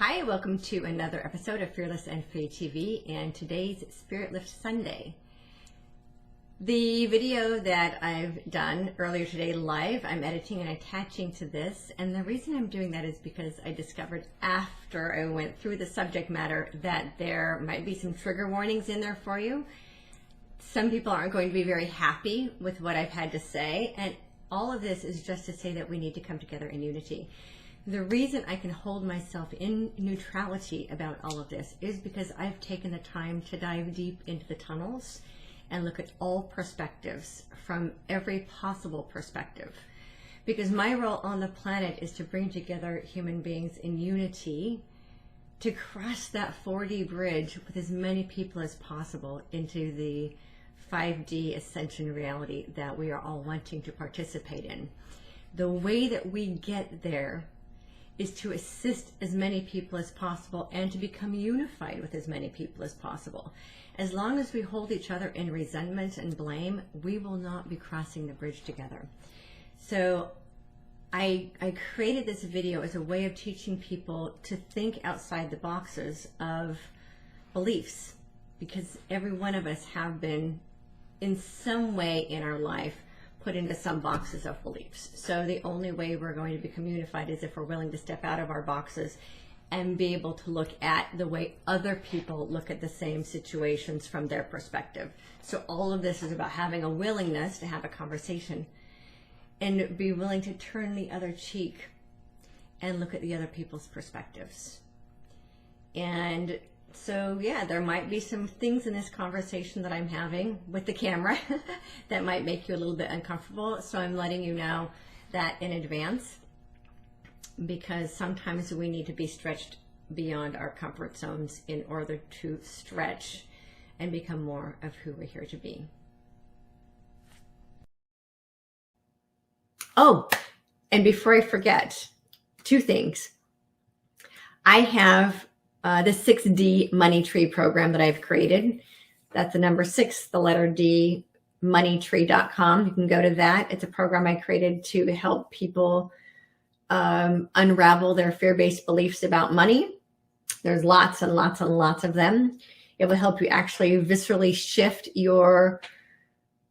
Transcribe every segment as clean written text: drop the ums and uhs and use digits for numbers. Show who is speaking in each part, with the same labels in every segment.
Speaker 1: Hi, welcome to another episode of Fearless and Free TV and today's Spirit Lift Sunday. The video that I've done earlier today live, I'm editing and attaching to this, and the reason I'm doing that is because I discovered after I went through the subject matter that there might be some trigger warnings in there for you. Some people aren't going to be very happy with what I've had to say, and all of this is just to say that we need to come together in unity. The reason I can hold myself in neutrality about all of this is because I've taken the time to dive deep into the tunnels and look at all perspectives from every possible perspective. Because my role on the planet is to bring together human beings in unity to cross that 4D bridge with as many people as possible into the 5D ascension reality that we are all wanting to participate in. The way that we get there is to assist as many people as possible and to become unified with as many people as possible. As long as we hold each other in resentment and blame, we will not be crossing the bridge together. So I created this video as a way of teaching people to think outside the boxes of beliefs, because every one of us have been in some way in our life put into some boxes of beliefs. So the only way we're going to become unified is if we're willing to step out of our boxes and be able to look at the way other people look at the same situations from their perspective. So all of this is about having a willingness to have a conversation and be willing to turn the other cheek and look at the other people's perspectives. And so yeah, there might be some things in this conversation that I'm having with the camera that might make you a little bit uncomfortable. So I'm letting you know that in advance, because sometimes we need to be stretched beyond our comfort zones in order to stretch and become more of who we're here to be. Oh, and before I forget, two things. I have the 6D Money Tree program that I've created. That's the number 6, the letter D, moneytree.com. You can go to that. It's a program I created to help people unravel their fear-based beliefs about money. There's lots and lots and lots of them. It will help you actually viscerally shift your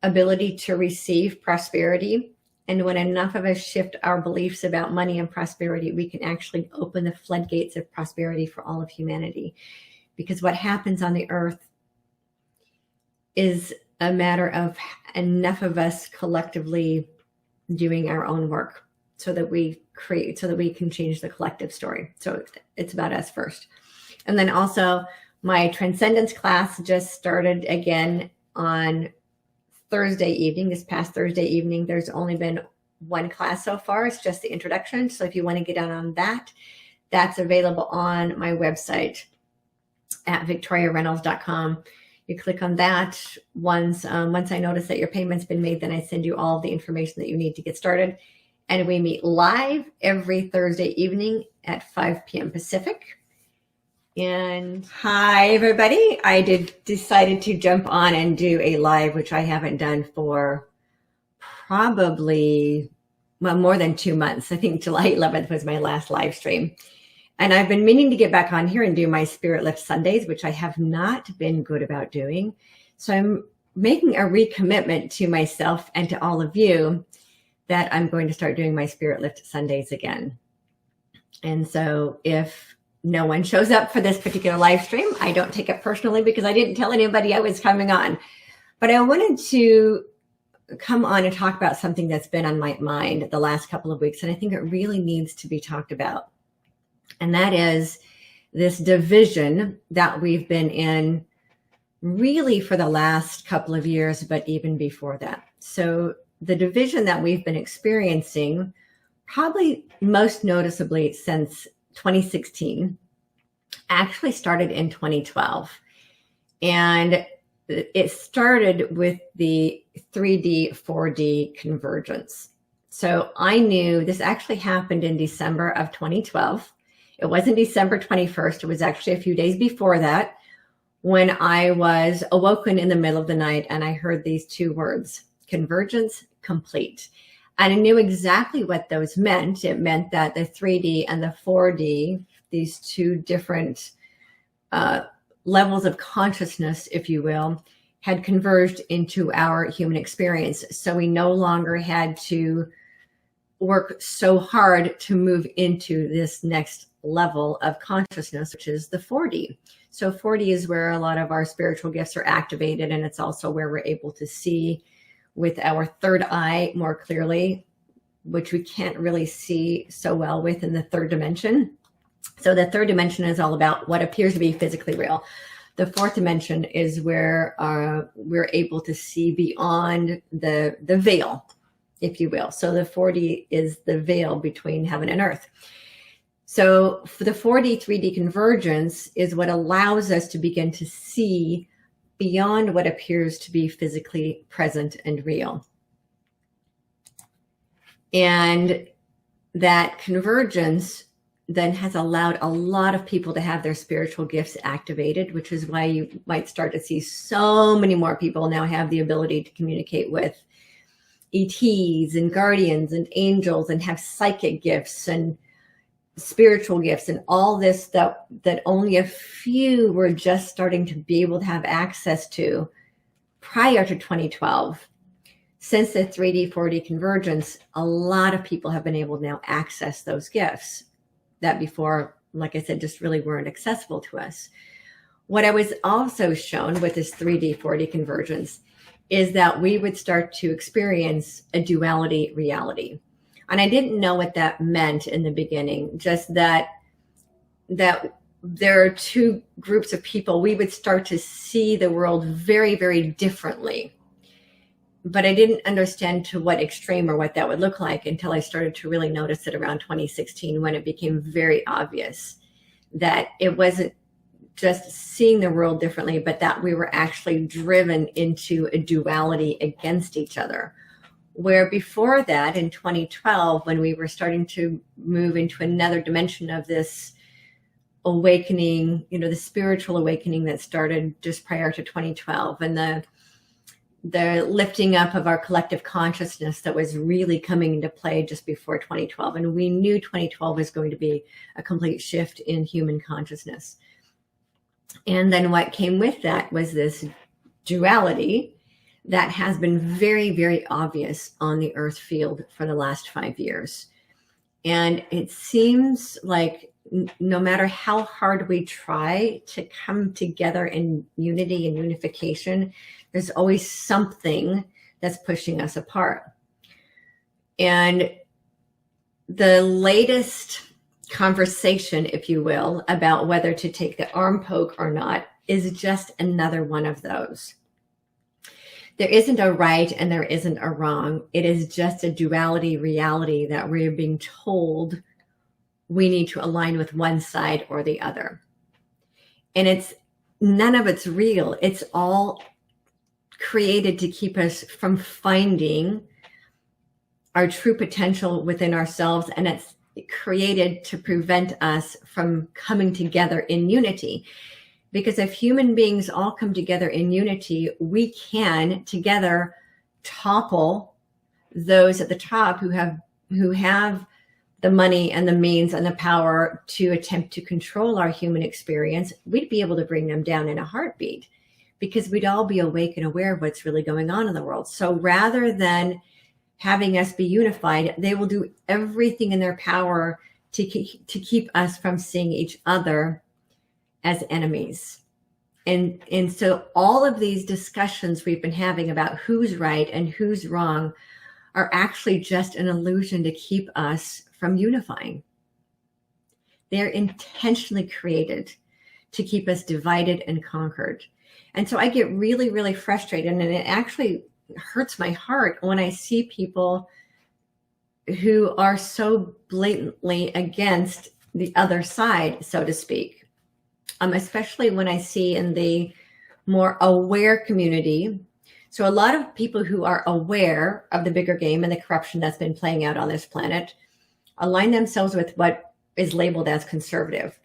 Speaker 1: ability to receive prosperity. And when enough of us shift our beliefs about money and prosperity, we can actually open the floodgates of prosperity for all of humanity. Because what happens on the earth is a matter of enough of us collectively doing our own work so that we can change the collective story. So it's about us first. And then also my Transcendence class just started again on Thursday evening, this past Thursday evening. There's only been one class so far. It's just the introduction. So if you want to get out on that, that's available on my website at victoriareynolds.com. You click on that. Once I notice that your payment's been made, then I send you all the information that you need to get started. And we meet live every Thursday evening at 5 p.m. Pacific. And hi, everybody. I decided to jump on and do a live, which I haven't done for probably, well, more than 2 months. I think July 11th was my last live stream. And I've been meaning to get back on here and do my Spirit Lift Sundays, which I have not been good about doing. So I'm making a recommitment to myself and to all of you that I'm going to start doing my Spirit Lift Sundays again. And so if no one shows up for this particular live stream, I don't take it personally because I didn't tell anybody I was coming on. But I wanted to come on and talk about something that's been on my mind the last couple of weeks, and I think it really needs to be talked about. And that is this division that we've been in really for the last couple of years, but even before that. So the division that we've been experiencing, probably most noticeably since 2016, actually started in 2012. And it started with the 3D, 4D convergence. So I knew this actually happened in December of 2012. It wasn't December 21st. It was actually a few days before that when I was awoken in the middle of the night and I heard these two words, convergence complete. And I knew exactly what those meant. It meant that the 3D and the 4D these two different levels of consciousness, if you will, had converged into our human experience. So we no longer had to work so hard to move into this next level of consciousness, which is the 4D. So 4D is where a lot of our spiritual gifts are activated, and it's also where we're able to see with our third eye more clearly, which we can't really see so well with in the third dimension. So the third dimension is all about what appears to be physically real. The fourth dimension is where we're able to see beyond the veil, if you will. So the 4D is the veil between heaven and earth. So for the 4D, 3D convergence is what allows us to begin to see beyond what appears to be physically present and real. And that convergence then has allowed a lot of people to have their spiritual gifts activated, which is why you might start to see so many more people now have the ability to communicate with ETs and guardians and angels and have psychic gifts and spiritual gifts and all this that only a few were just starting to be able to have access to prior to 2012. Since the 3D, 4D convergence, a lot of people have been able to now access those gifts that before, like I said, just really weren't accessible to us. What I was also shown with this 3D, 4D convergence is that we would start to experience a duality reality. And I didn't know what that meant in the beginning, just that there are two groups of people. We would start to see the world very, very differently. But I didn't understand to what extreme or what that would look like until I started to really notice it around 2016, when it became very obvious that it wasn't just seeing the world differently, but that we were actually driven into a duality against each other. Where before that, in 2012, when we were starting to move into another dimension of this awakening, the spiritual awakening that started just prior to 2012, and the lifting up of our collective consciousness that was really coming into play just before 2012. And we knew 2012 was going to be a complete shift in human consciousness. And then what came with that was this duality that has been very, very obvious on the earth field for the last 5 years. And it seems like no matter how hard we try to come together in unity and unification, there's always something that's pushing us apart. And the latest conversation, if you will, about whether to take the arm poke or not is just another one of those. There isn't a right and there isn't a wrong. It is just a duality reality that we're being told we need to align with one side or the other. And none of it's real. It's all created to keep us from finding our true potential within ourselves. And it's created to prevent us from coming together in unity. Because if human beings all come together in unity, we can together topple those at the top who have the money and the means and the power to attempt to control our human experience. We'd be able to bring them down in a heartbeat, because we'd all be awake and aware of what's really going on in the world. So rather than having us be unified, they will do everything in their power to keep us from seeing each other as enemies. And so all of these discussions we've been having about who's right and who's wrong are actually just an illusion to keep us from unifying. They're intentionally created to keep us divided and conquered. And so I get really, really frustrated, and it actually hurts my heart when I see people who are so blatantly against the other side, so to speak. Especially when I see in the more aware community. So a lot of people who are aware of the bigger game and the corruption that's been playing out on this planet align themselves with what is labeled as conservative.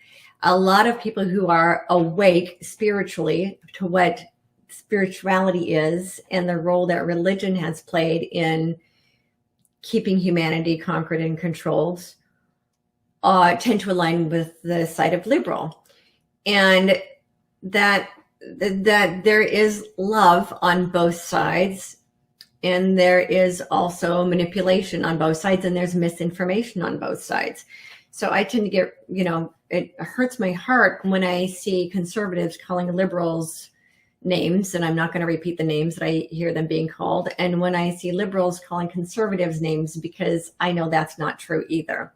Speaker 1: A lot of people who are awake spiritually to what spirituality is and the role that religion has played in keeping humanity conquered and controlled tend to align with the side of liberal, and that there is love on both sides, and there is also manipulation on both sides, and there's misinformation on both sides. So I tend to get, it hurts my heart when I see conservatives calling liberals names, and I'm not going to repeat the names that I hear them being called, and when I see liberals calling conservatives names, because I know that's not true either.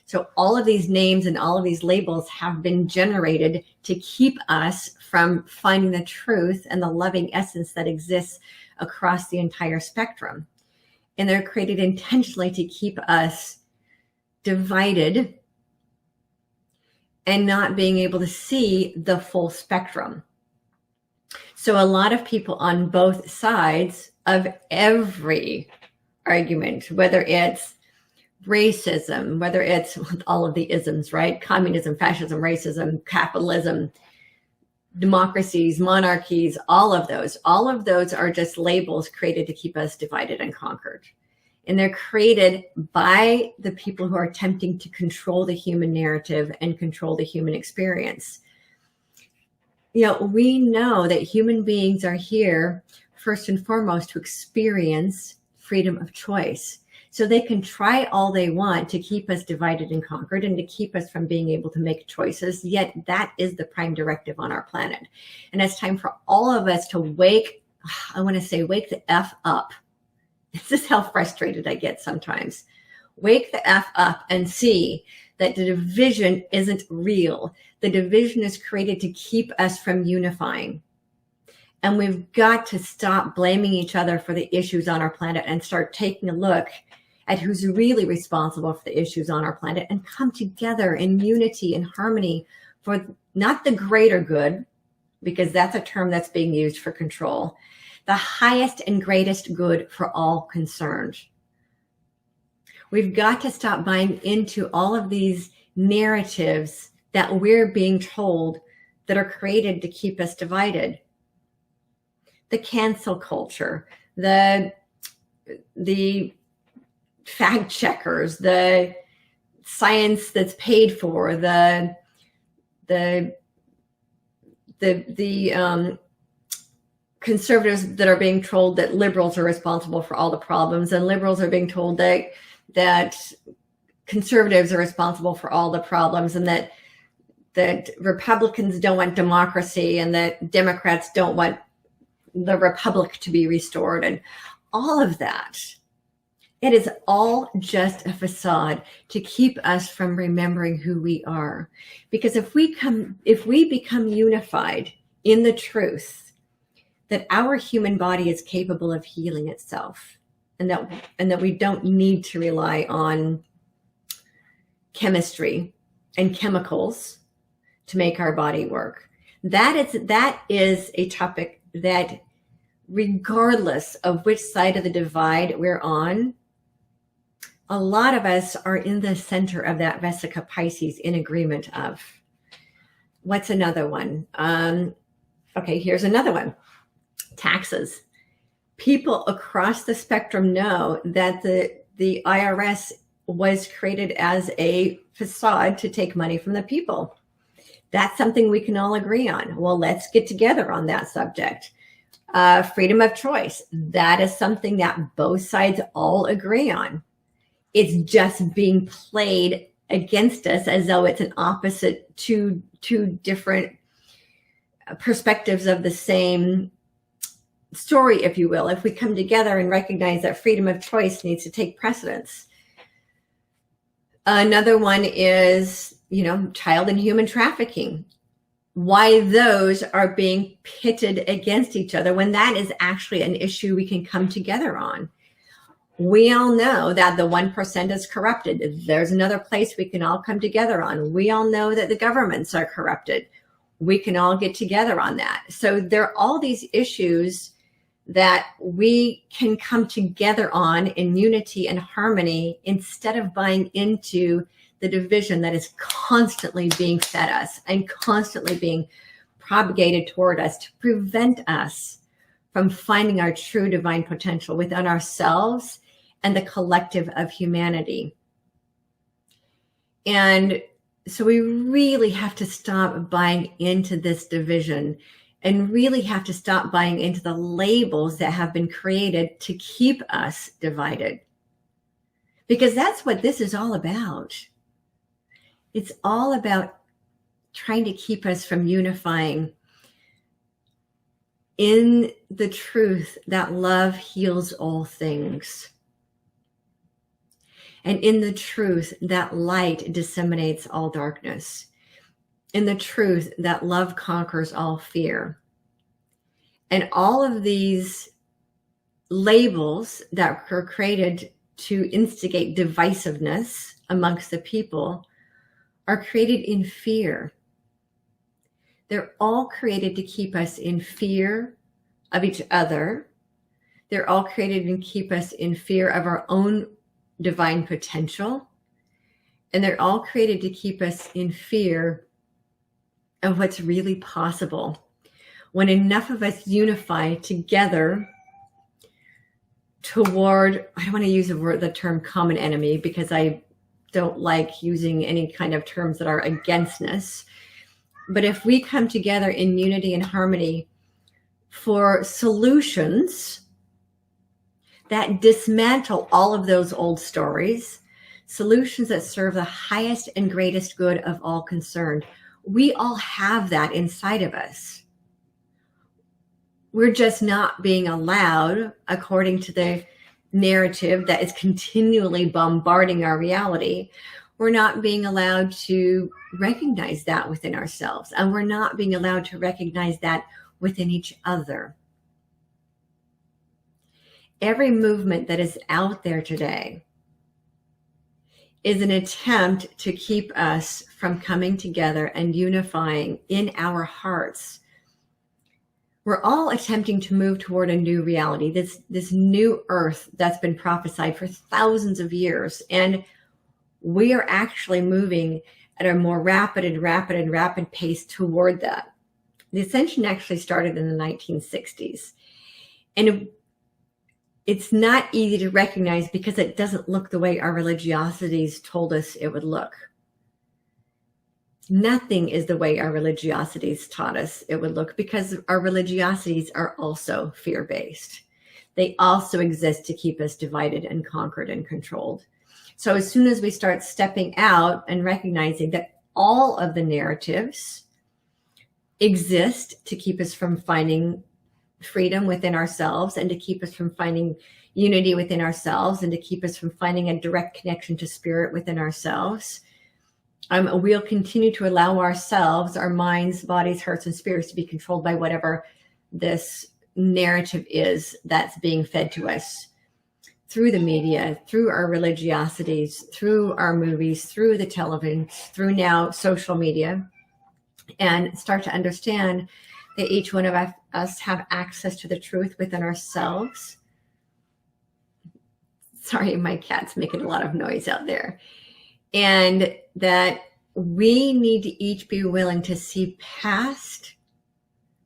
Speaker 1: So all of these names and all of these labels have been generated to keep us from finding the truth and the loving essence that exists across the entire spectrum. And they're created intentionally to keep us divided and not being able to see the full spectrum. So a lot of people on both sides of every argument, whether it's racism, whether it's all of the isms, right? Communism, fascism, racism, capitalism, democracies, monarchies, all of those are just labels created to keep us divided and conquered. And they're created by the people who are attempting to control the human narrative and control the human experience. We know that human beings are here first and foremost to experience freedom of choice. So they can try all they want to keep us divided and conquered and to keep us from being able to make choices. Yet that is the prime directive on our planet. And it's time for all of us to wake the F up. This is how frustrated I get sometimes. Wake the F up and see that the division isn't real. The division is created to keep us from unifying. And we've got to stop blaming each other for the issues on our planet and start taking a look at who's really responsible for the issues on our planet and come together in unity and harmony for not the greater good, because that's a term that's being used for control, the highest and greatest good for all concerned. We've got to stop buying into all of these narratives that we're being told that are created to keep us divided. The cancel culture, the fact checkers, the science that's paid for, the conservatives that are being told that liberals are responsible for all the problems, and liberals are being told that conservatives are responsible for all the problems, and that Republicans don't want democracy, and that Democrats don't want the republic to be restored, and all of that. It is all just a facade to keep us from remembering who we are. Because if we become unified in the truth that our human body is capable of healing itself, and that we don't need to rely on chemistry and chemicals to make our body work, that is a topic that, regardless of which side of the divide we're on, a lot of us are in the center of that Vesica Pisces in agreement of. What's another one? Okay, here's another one. Taxes. People across the spectrum know that the IRS was created as a facade to take money from the people. That's something we can all agree on. Well, let's get together on that subject. Freedom of choice. That is something that both sides all agree on. It's just being played against us as though it's an opposite, two different perspectives of the same story, if you will, if we come together and recognize that freedom of choice needs to take precedence. Another one is, child and human trafficking. Why those are being pitted against each other when that is actually an issue we can come together on. We all know that the 1% is corrupted. There's another place we can all come together on. We all know that the governments are corrupted. We can all get together on that. So there are all these issues that we can come together on in unity and harmony instead of buying into the division that is constantly being fed us and constantly being propagated toward us to prevent us from finding our true divine potential within ourselves and the collective of humanity. And so we really have to stop buying into this division and really have to stop buying into the labels that have been created to keep us divided. Because that's what this is all about. It's all about trying to keep us from unifying in the truth that love heals all things. And in the truth that light disseminates all darkness. In the truth that love conquers all fear. And all of these labels that are created to instigate divisiveness amongst the people are created in fear. They're all created to keep us in fear of each other. They're all created to keep us in fear of our own divine potential. And they're all created to keep us in fear of what's really possible. When enough of us unify together toward, I don't want to use the term common enemy because I don't like using any kind of terms that are againstness. But if we come together in unity and harmony for solutions that dismantle all of those old stories, solutions that serve the highest and greatest good of all concerned, we all have that inside of us. We're just not being allowed, according to the narrative that is continually bombarding our reality, we're not being allowed to recognize that within ourselves. And we're not being allowed to recognize that within each other. Every movement that is out there today is an attempt to keep us from coming together and unifying in our hearts. We're all attempting to move toward a new reality, this new earth that's been prophesied for thousands of years. And we are actually moving at a more rapid pace toward that. The ascension actually started in the 1960s. And it's not easy to recognize because it doesn't look the way our religiosities told us it would look. Nothing is the way our religiosities taught us it would look because our religiosities are also fear-based. They also exist to keep us divided and conquered and controlled. So as soon as we start stepping out and recognizing that all of the narratives exist to keep us from finding freedom within ourselves and to keep us from finding unity within ourselves and to keep us from finding a direct connection to spirit within ourselves, we'll continue to allow ourselves, our minds, bodies, hearts, and spirits to be controlled by whatever this narrative is that's being fed to us through the media, through our religiosities, through our movies, through the television, through now social media, and start to understand that each one of us have access to the truth within ourselves. Sorry, my cat's making a lot of noise out there. And that we need to each be willing to see past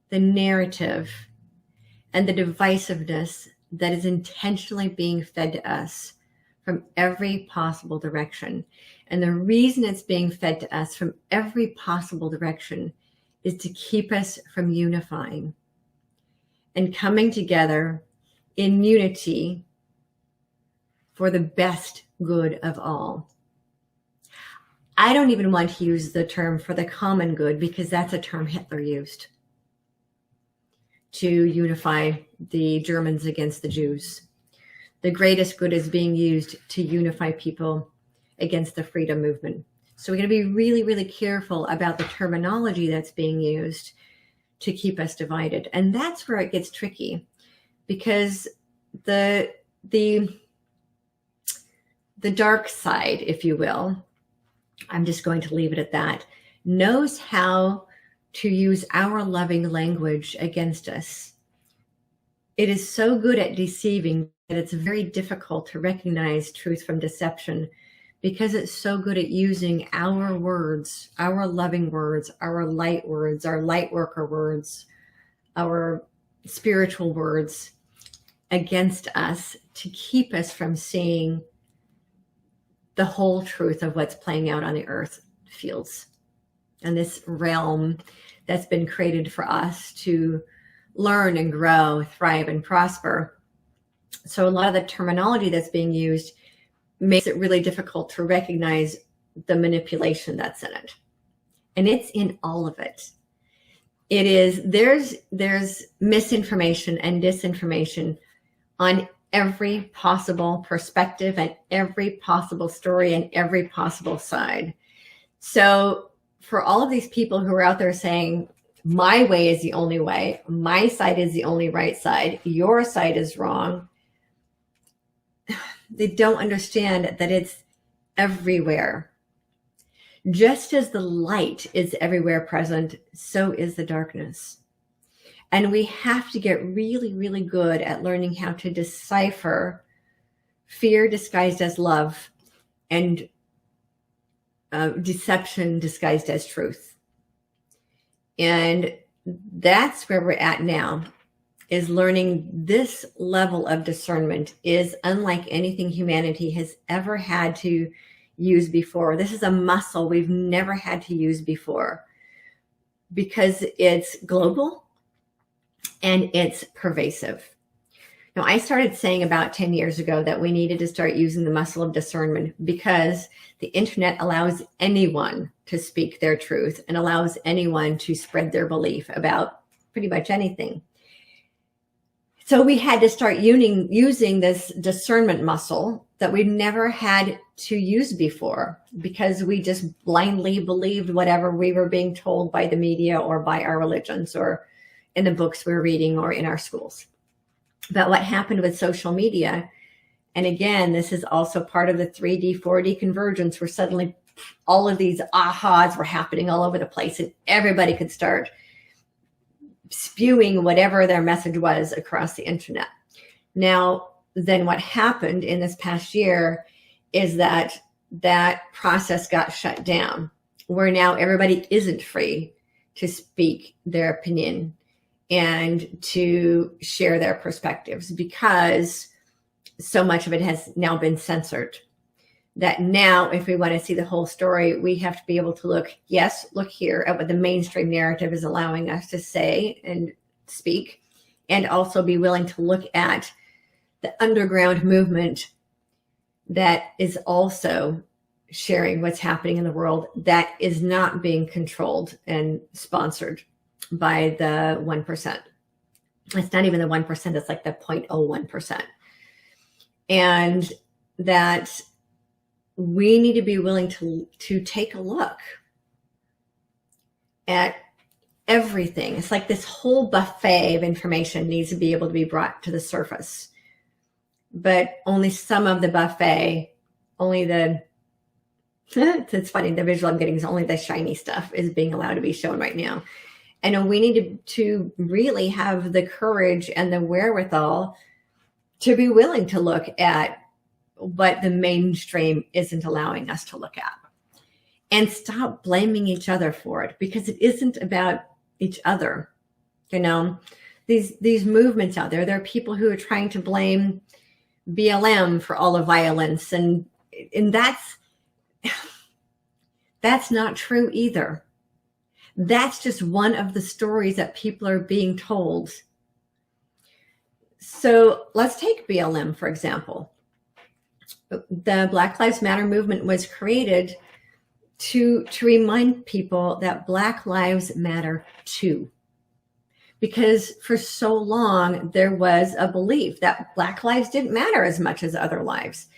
Speaker 1: the narrative and the divisiveness that is intentionally being fed to us from every possible direction. And the reason it's being fed to us from every possible direction is to keep us from unifying and coming together in unity for the best good of all. I don't even want to use the term for the common good because that's a term Hitler used to unify the Germans against the Jews. The greatest good is being used to unify people against the freedom movement. So we're going to be really, really careful about the terminology that's being used to keep us divided. And that's where it gets tricky because the dark side, if you will, I'm just going to leave it at that, knows how to use our loving language against us. It is so good at deceiving that it's very difficult to recognize truth from deception because it's so good at using our words, our loving words, our light worker words, our spiritual words against us to keep us from seeing the whole truth of what's playing out on the earth fields and this realm that's been created for us to learn and grow, thrive and prosper. So a lot of the terminology that's being used makes it really difficult to recognize the manipulation that's in it. And it's in all of it. It is, there's misinformation and disinformation on every possible perspective and every possible story and every possible side. So for all of these people who are out there saying, my way is the only way, my side is the only right side, your side is wrong, they don't understand that it's everywhere. Just as the light is everywhere present, so is the darkness. And we have to get really, really good at learning how to decipher fear disguised as love and deception disguised as truth. And that's where we're at now, is learning this level of discernment is unlike anything humanity has ever had to use before. This is a muscle we've never had to use before because it's global and it's pervasive. Now, I started saying about 10 years ago that we needed to start using the muscle of discernment because the internet allows anyone to speak their truth and allows anyone to spread their belief about pretty much anything. So we had to start using this discernment muscle that we never had to use before because we just blindly believed whatever we were being told by the media or by our religions or in the books we were reading or in our schools. But what happened with social media, and again, this is also part of the 3D, 4D convergence where suddenly all of these ahas were happening all over the place and everybody could start spewing whatever their message was across the internet. Now, then what happened in this past year is that process got shut down, where now everybody isn't free to speak their opinion and to share their perspectives because so much of it has now been censored. That now, if we want to see the whole story, we have to be able to look here at what the mainstream narrative is allowing us to say and speak, and also be willing to look at the underground movement that is also sharing what's happening in the world that is not being controlled and sponsored by the 1%. It's not even the 1%, it's like the 0.01%. And that we need to be willing to take a look at everything. It's like this whole buffet of information needs to be able to be brought to the surface. But only some of the buffet, it's funny, the visual I'm getting is only the shiny stuff is being allowed to be shown right now. And we need to really have the courage and the wherewithal to be willing to look at what the mainstream isn't allowing us to look at and stop blaming each other for it, because it isn't about each other. You know, these movements out there are people who are trying to blame BLM for all the violence, and that's not true either. That's just one of the stories that people are being told. So let's take BLM, for example. The Black Lives Matter movement was created to remind people that Black lives matter too. Because for so long, there was a belief that Black lives didn't matter as much as other lives.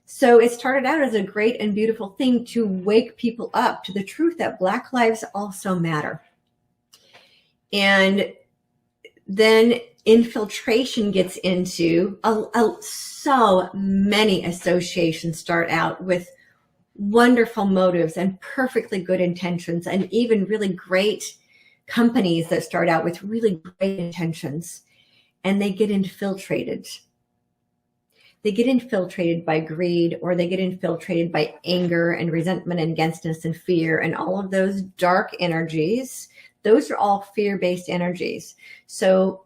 Speaker 1: So it started out as a great and beautiful thing to wake people up to the truth that Black lives also matter. And then infiltration gets into so many associations start out with wonderful motives and perfectly good intentions, and even really great companies that start out with really great intentions, and they get infiltrated. They get infiltrated by greed, or they get infiltrated by anger and resentment and againstness and fear and all of those dark energies. Those are all fear-based energies. So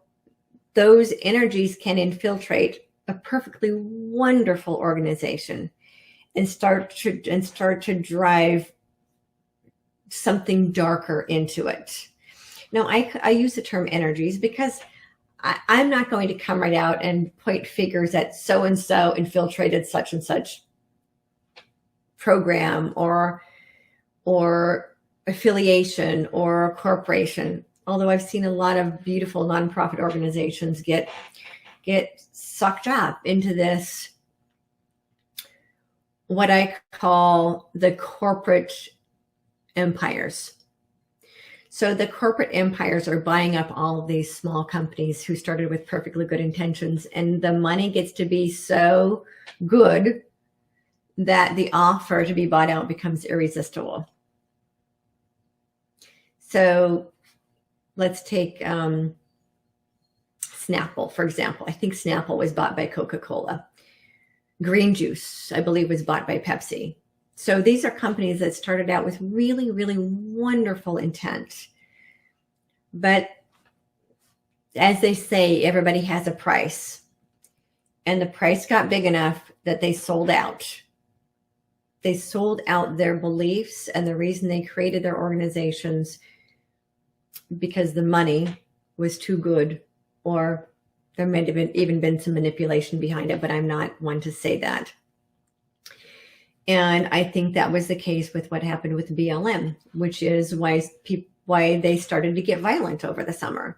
Speaker 1: those energies can infiltrate a perfectly wonderful organization and start to drive something darker into it. Now, I use the term energies because I'm not going to come right out and point fingers at so-and-so infiltrated such and such program or affiliation or corporation. Although I've seen a lot of beautiful nonprofit organizations get sucked up into this, what I call the corporate empires. So the corporate empires are buying up all of these small companies who started with perfectly good intentions, and the money gets to be so good that the offer to be bought out becomes irresistible. So let's take Snapple, for example. I think Snapple was bought by Coca-Cola. Green Juice, I believe, was bought by Pepsi. So these are companies that started out with really, really wonderful intent. But as they say, everybody has a price. And the price got big enough that they sold out. They sold out their beliefs and the reason they created their organizations, because the money was too good, or there might have even been some manipulation behind it, but I'm not one to say that. And I think that was the case with what happened with BLM, which is why they started to get violent over the summer.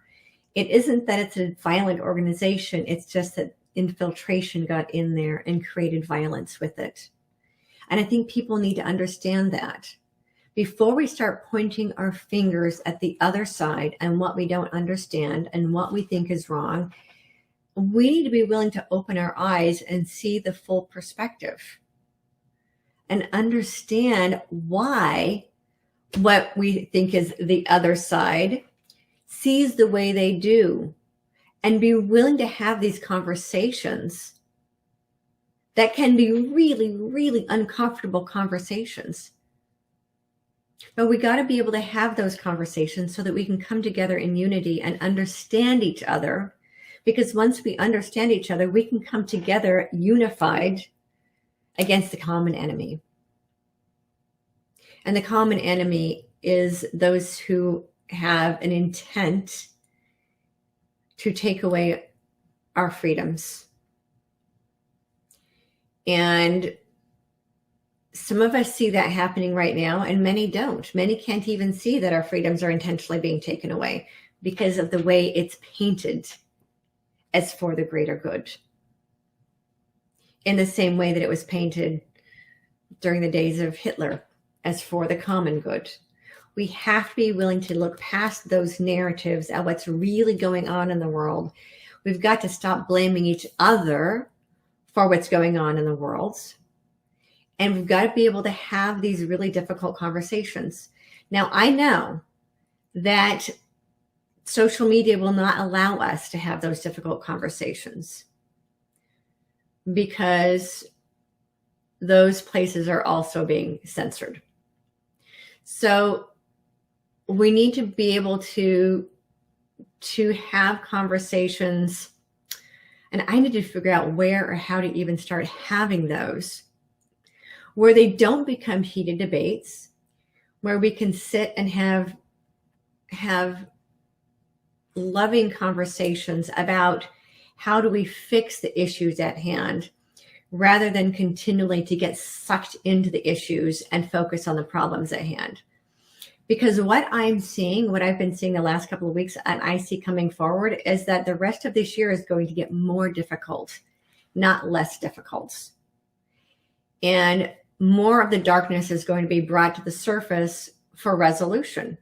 Speaker 1: It isn't that it's a violent organization. It's just that infiltration got in there and created violence with it. And I think people need to understand that. Before we start pointing our fingers at the other side and what we don't understand and what we think is wrong, we need to be willing to open our eyes and see the full perspective and understand why what we think is the other side sees the way they do, and be willing to have these conversations that can be really, really uncomfortable conversations. But we got to be able to have those conversations so that we can come together in unity and understand each other. Because once we understand each other, we can come together unified against the common enemy. And the common enemy is those who have an intent to take away our freedoms. And some of us see that happening right now, and many don't. Many can't even see that our freedoms are intentionally being taken away because of the way it's painted as for the greater good. In the same way that it was painted during the days of Hitler as for the common good. We have to be willing to look past those narratives at what's really going on in the world. We've got to stop blaming each other for what's going on in the world. And we've got to be able to have these really difficult conversations. Now, I know that social media will not allow us to have those difficult conversations because those places are also being censored. So we need to be able to have conversations, and I need to figure out where or how to even start having those, where they don't become heated debates, where we can sit and have loving conversations about how do we fix the issues at hand, rather than continually to get sucked into the issues and focus on the problems at hand. Because what I've been seeing the last couple of weeks, and I see coming forward, is that the rest of this year is going to get more difficult, not less difficult. And more of the darkness is going to be brought to the surface for resolution.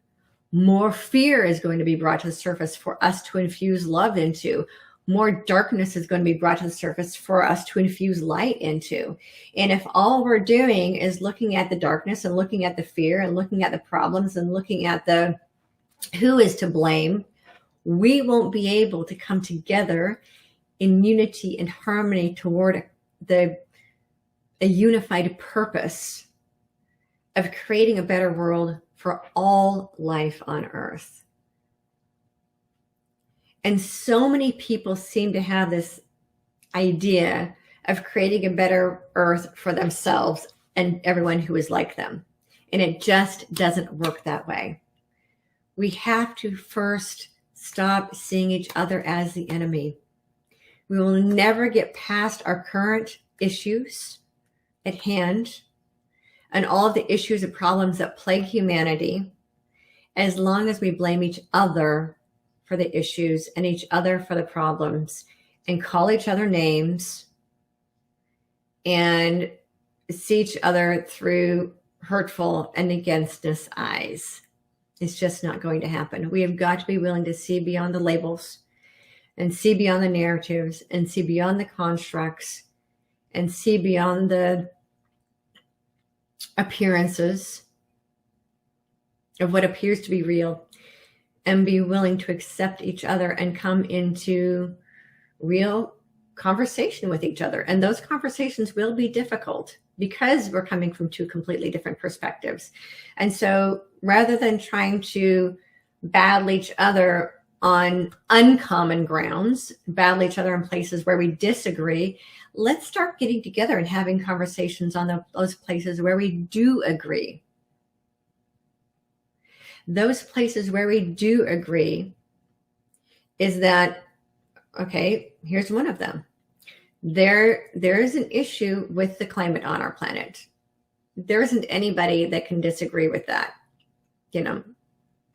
Speaker 1: More fear is going to be brought to the surface for us to infuse love into. More darkness is going to be brought to the surface for us to infuse light into. And if all we're doing is looking at the darkness and looking at the fear and looking at the problems and looking at the who is to blame, we won't be able to come together in unity and harmony toward a unified purpose of creating a better world for all life on earth. And so many people seem to have this idea of creating a better earth for themselves and everyone who is like them. And it just doesn't work that way. We have to first stop seeing each other as the enemy. We will never get past our current issues at hand and all of the issues and problems that plague humanity as long as we blame each other for the issues and each other for the problems and call each other names and see each other through hurtful and against us eyes. It's just not going to happen. We have got to be willing to see beyond the labels and see beyond the narratives and see beyond the constructs and see beyond the appearances of what appears to be real and be willing to accept each other and come into real conversation with each other. And those conversations will be difficult because we're coming from two completely different perspectives. And so rather than trying to battle each other on uncommon grounds, battle each other in places where we disagree, let's start getting together and having conversations on those places where we do agree. Those places where we do agree is that, okay, here's one of them. There is an issue with the climate on our planet. There isn't anybody that can disagree with that. You know,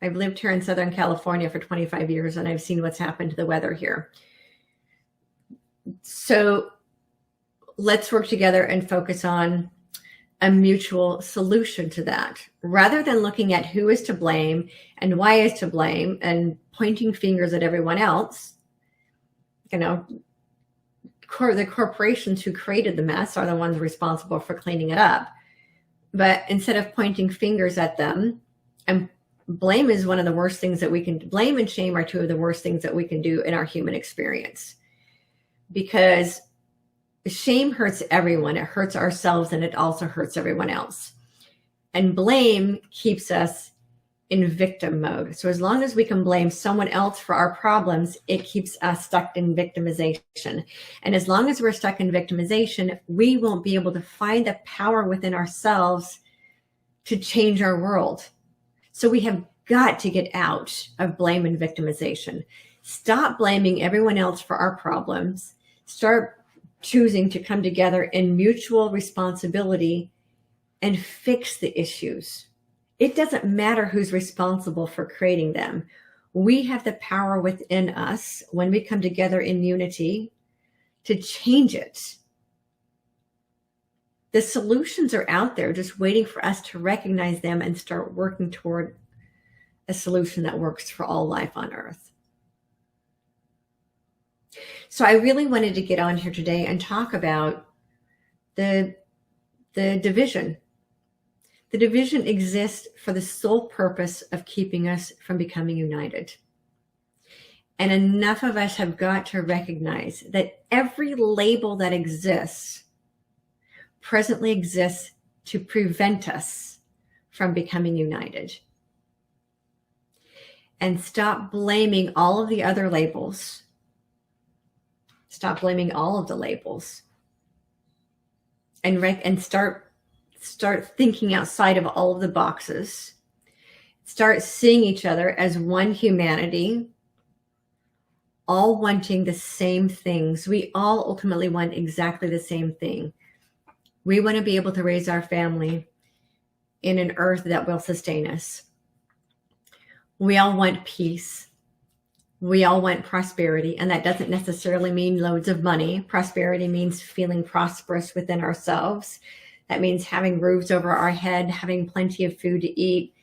Speaker 1: I've lived here in Southern California for 25 years and I've seen what's happened to the weather here. So let's work together and focus on a mutual solution to that, rather than looking at who is to blame and why is to blame and pointing fingers at everyone else. You know, the corporations who created the mess are the ones responsible for cleaning it up. But instead of pointing fingers at them, and blame is one of the worst things that we can, blame and shame are two of the worst things that we can do in our human experience. Because shame hurts everyone. It hurts ourselves and it also hurts everyone else. And blame keeps us in victim mode. So as long as we can blame someone else for our problems, it keeps us stuck in victimization. And as long as we're stuck in victimization, we won't be able to find the power within ourselves to change our world. So we have got to get out of blame and victimization. Stop blaming everyone else for our problems. Start choosing to come together in mutual responsibility and fix the issues. It doesn't matter who's responsible for creating them. We have the power within us when we come together in unity to change it. The solutions are out there, just waiting for us to recognize them and start working toward a solution that works for all life on Earth. So I really wanted to get on here today and talk about the division. The division exists for the sole purpose of keeping us from becoming united. And enough of us have got to recognize that every label that exists presently exists to prevent us from becoming united. And stop blaming all of the other labels. Stop blaming all of the labels. And start thinking outside of all of the boxes. Start seeing each other as one humanity, all wanting the same things. We all ultimately want exactly the same thing. We want to be able to raise our family in an earth that will sustain us. We all want peace. We all want prosperity, and that doesn't necessarily mean loads of money. Prosperity means feeling prosperous within ourselves. That means having roofs over our head, having plenty of food to eat.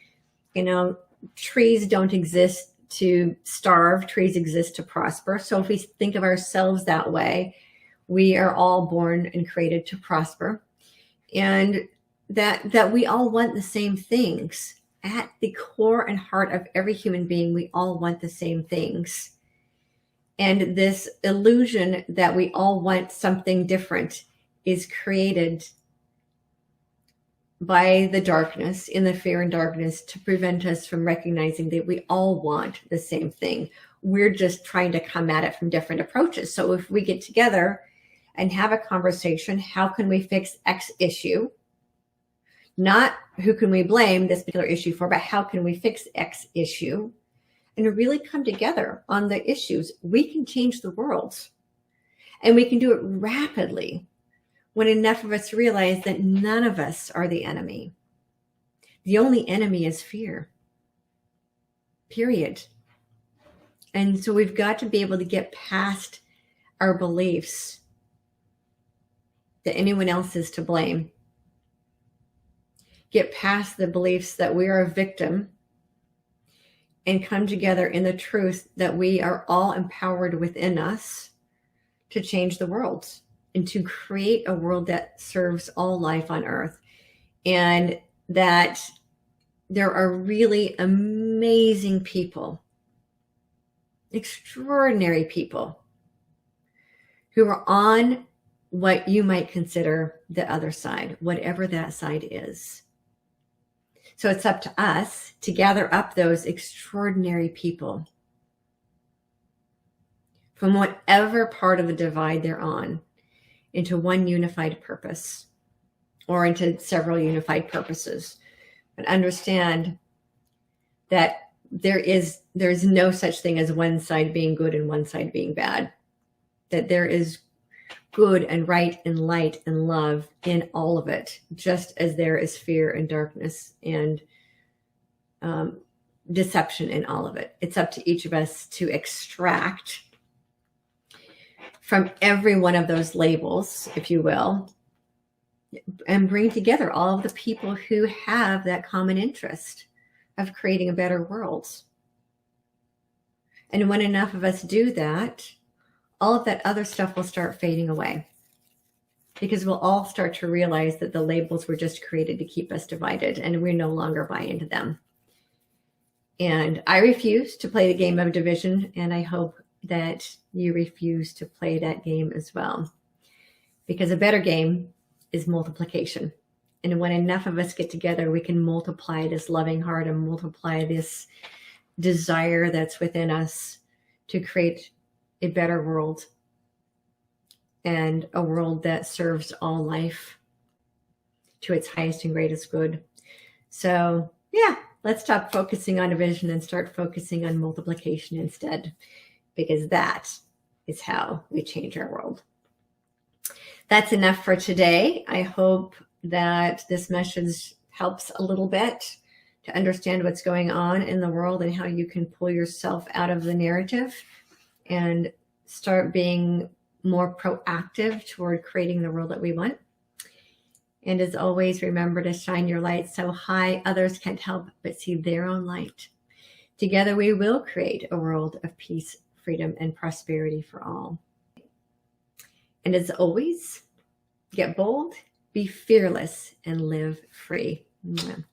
Speaker 1: You know, trees don't exist to starve. Trees exist to prosper. So if we think of ourselves that way, we are all born and created to prosper. And that we all want the same things. At the core and heart of every human being, we all want the same things. And this illusion that we all want something different is created by the darkness, in the fear and darkness, to prevent us from recognizing that we all want the same thing. We're just trying to come at it from different approaches. So if we get together and have a conversation. How can we fix X issue? Not who can we blame this particular issue for, but how can we fix X issue? And really come together on the issues. We can change the world. And we can do it rapidly when enough of us realize that none of us are the enemy. The only enemy is fear. Period. And so we've got to be able to get past our beliefs that anyone else is to blame. Get past the beliefs that we are a victim and come together in the truth that we are all empowered within us to change the world and to create a world that serves all life on earth. And that there are really amazing people, extraordinary people who are on what you might consider the other side, whatever that side is. So it's up to us to gather up those extraordinary people from whatever part of the divide they're on into one unified purpose or into several unified purposes. But understand that there's no such thing as one side being good and one side being bad. That there is good and right and light and love in all of it, just as there is fear and darkness and deception in all of it. It's up to each of us to extract from every one of those labels, if you will, and bring together all of the people who have that common interest of creating a better world. And when enough of us do that, all of that other stuff will start fading away, because we'll all start to realize that the labels were just created to keep us divided, and we no longer buy into them. And I refuse to play the game of division, and I hope that you refuse to play that game as well, because a better game is multiplication. And when enough of us get together, we can multiply this loving heart and multiply this desire that's within us to create a better world, and a world that serves all life to its highest and greatest good. So yeah, let's stop focusing on division and start focusing on multiplication instead, because that is how we change our world. That's enough for today. I hope that this message helps a little bit to understand what's going on in the world and how you can pull yourself out of the narrative and start being more proactive toward creating the world that we want. And as always, remember to shine your light so high others can't help but see their own light. Together we will create a world of peace, freedom, and prosperity for all. And as always, get bold, be fearless, and live free. Mwah.